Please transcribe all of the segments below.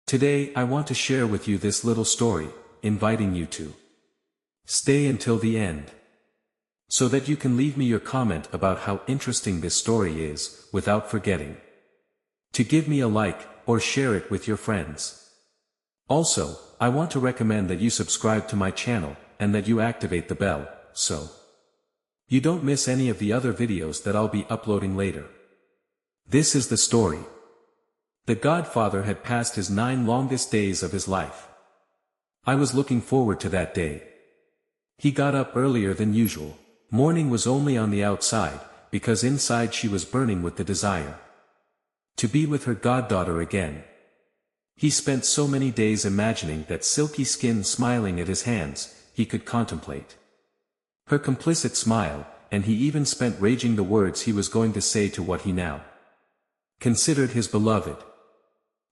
Today I want to share with you this little story, inviting you to stay until the end, so that you can leave me your comment about how interesting this story is, without forgetting to give me a like, or share it with your friends. Also, I want to recommend that you subscribe to my channel, and that you activate the bell, so you don't miss any of the other videos that I'll be uploading later. This is the story. The godfather had passed his 9 longest days of his life. I was looking forward to that day. He got up earlier than usual. Morning was only on the outside, because inside she was burning with the desire to be with her goddaughter again. He spent so many days imagining that silky skin smiling at his hands, he could contemplate her complicit smile, and he even spent raging the words he was going to say to what he now considered his beloved.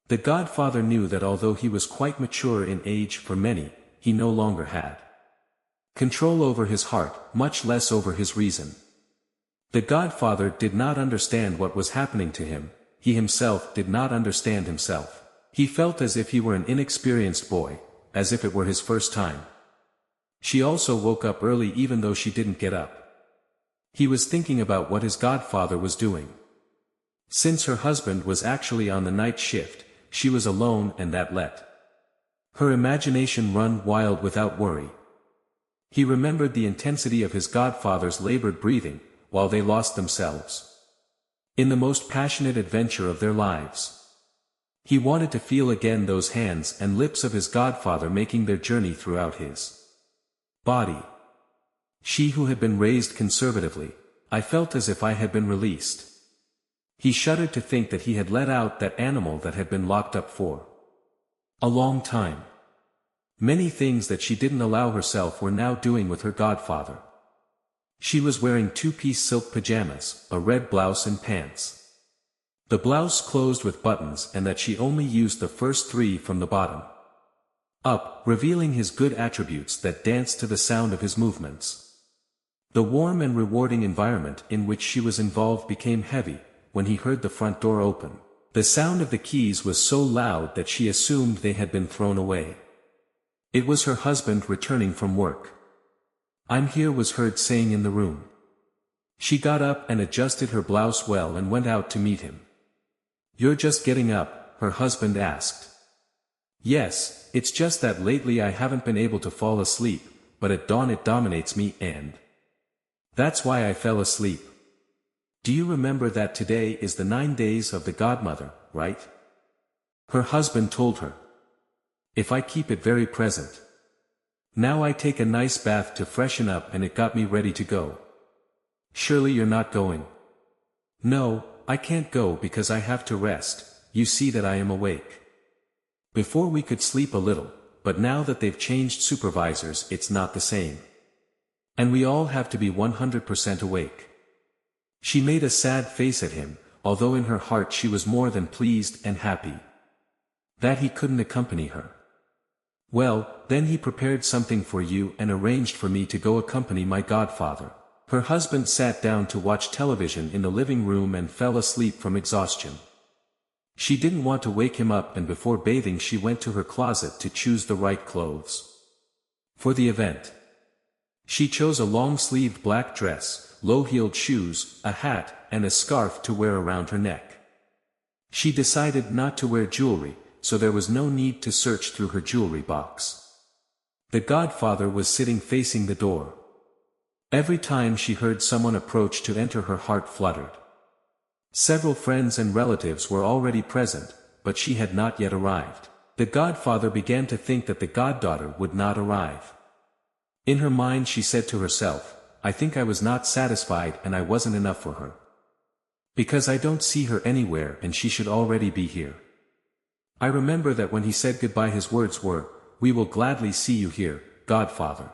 The godfather knew that although he was quite mature in age for many, he no longer had control over his heart, much less over his reason. The godfather did not understand what was happening to him. He himself did not understand himself. He felt as if he were an inexperienced boy, as if it were his first time. She also woke up early even though she didn't get up. He was thinking about what his godfather was doing. Since her husband was actually on the night shift, she was alone, and that let her imagination run wild without worry. He remembered the intensity of his godfather's labored breathing, while they lost themselves in the most passionate adventure of their lives. He wanted to feel again those hands and lips of his godfather making their journey throughout his body. She who had been raised conservatively, I felt as if I had been released. He shuddered to think that he had let out that animal that had been locked up for a long time. Many things that she didn't allow herself were now doing with her godfather. She was wearing 2-piece silk pajamas, a red blouse and pants. The blouse closed with buttons, and that she only used the first 3 from the bottom up, revealing his good attributes that danced to the sound of his movements. The warm and rewarding environment in which she was involved became heavy when he heard the front door open. The sound of the keys was so loud that she assumed they had been thrown away. It was her husband returning from work. "I'm here," was heard saying in the room. She got up and adjusted her blouse well and went out to meet him. "You're just getting up?" her husband asked. "Yes, it's just that lately I haven't been able to fall asleep, but at dawn it dominates me, and that's why I fell asleep. Do you remember that today is the 9 days of the godmother, right?" Her husband told her. "If I keep it very present. Now I take a nice bath to freshen up and it got me ready to go." "Surely you're not going?" "No, I can't go because I have to rest. You see that I am awake. Before we could sleep a little, but now that they've changed supervisors it's not the same. And we all have to be 100% awake." She made a sad face at him, although in her heart she was more than pleased and happy that he couldn't accompany her. "Well, then he prepared something for you and arranged for me to go accompany my godfather." Her husband sat down to watch television in the living room and fell asleep from exhaustion. She didn't want to wake him up, and before bathing she went to her closet to choose the right clothes for the event. She chose a long-sleeved black dress, low-heeled shoes, a hat, and a scarf to wear around her neck. She decided not to wear jewelry, so there was no need to search through her jewelry box. The godfather was sitting facing the door. Every time she heard someone approach to enter, her heart fluttered. Several friends and relatives were already present, but she had not yet arrived. The godfather began to think that the goddaughter would not arrive. In her mind she said to herself, "I think I was not satisfied and I wasn't enough for her. Because I don't see her anywhere and she should already be here." I remember that when he said goodbye his words were, "We will gladly see you here, godfather."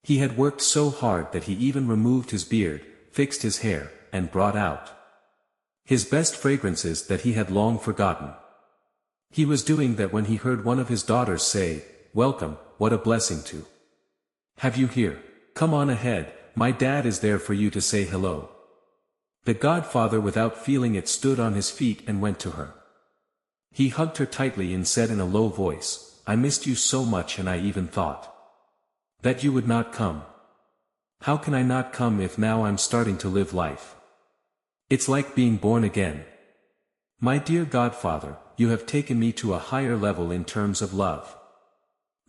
He had worked so hard that he even removed his beard, fixed his hair, and brought out his best fragrances that he had long forgotten. He was doing that when he heard one of his daughters say, "Welcome, what a blessing to have you here. Come on ahead, my dad is there for you to say hello." The godfather, without feeling it, stood on his feet and went to her. He hugged her tightly and said in a low voice, "I missed you so much, and I even thought that you would not come. How can I not come if now I'm starting to live life? It's like being born again. My dear godfather, you have taken me to a higher level in terms of love.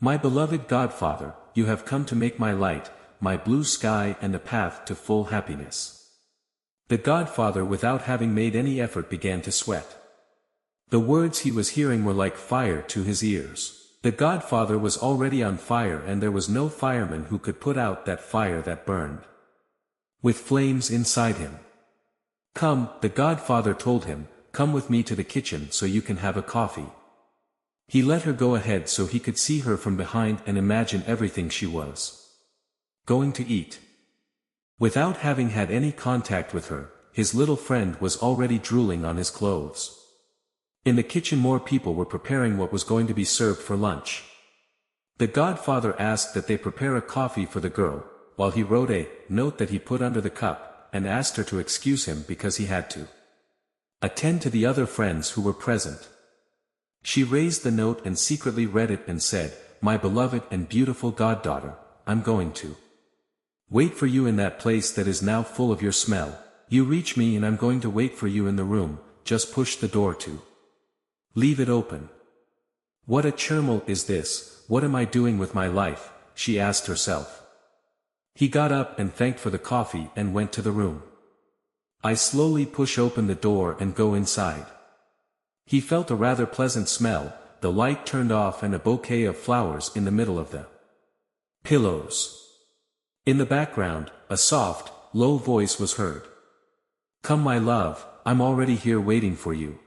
My beloved godfather, you have come to make my light, my blue sky and a path to full happiness." The godfather, without having made any effort, began to sweat. The words he was hearing were like fire to his ears. The godfather was already on fire, and there was no fireman who could put out that fire that burned with flames inside him. "Come," the godfather told him, "come with me to the kitchen so you can have a coffee." He let her go ahead so he could see her from behind and imagine everything she was going to eat. Without having had any contact with her, his little friend was already drooling on his clothes. In the kitchen, more people were preparing what was going to be served for lunch. The godfather asked that they prepare a coffee for the girl, while he wrote a note that he put under the cup, and asked her to excuse him because he had to attend to the other friends who were present. She raised the note and secretly read it and said, "My beloved and beautiful goddaughter, I'm going to wait for you in that place that is now full of your smell. You reach me and I'm going to wait for you in the room, just push the door to leave it open." What a churmel is this, what am I doing with my life, she asked herself. He got up and thanked for the coffee and went to the room. I slowly push open the door and go inside. He felt a rather pleasant smell, the light turned off and a bouquet of flowers in the middle of the pillows. In the background, a soft, low voice was heard. "Come my love, I'm already here waiting for you."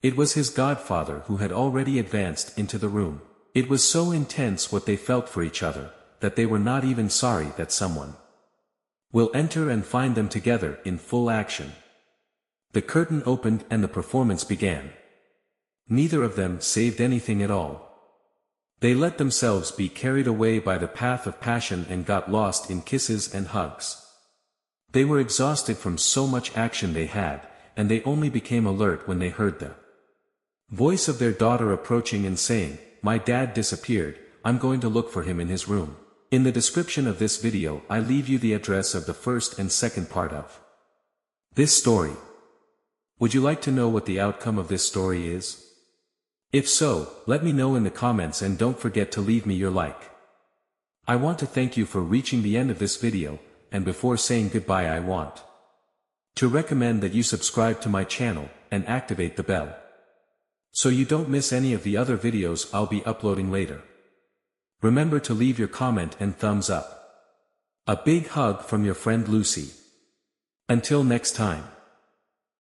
It was his godfather who had already advanced into the room. It was so intense what they felt for each other, that they were not even sorry that someone will enter and find them together in full action. The curtain opened and the performance began. Neither of them saved anything at all. They let themselves be carried away by the path of passion and got lost in kisses and hugs. They were exhausted from so much action they had, and they only became alert when they heard the voice of their daughter approaching and saying, "My dad disappeared, I'm going to look for him in his room." In the description of this video I leave you the address of the first and second part of this story. Would you like to know what the outcome of this story is? If so, let me know in the comments and don't forget to leave me your like. I want to thank you for reaching the end of this video, and before saying goodbye I want to recommend that you subscribe to my channel, and activate the bell, so you don't miss any of the other videos I'll be uploading later. Remember to leave your comment and thumbs up. A big hug from your friend Lucy. Until next time.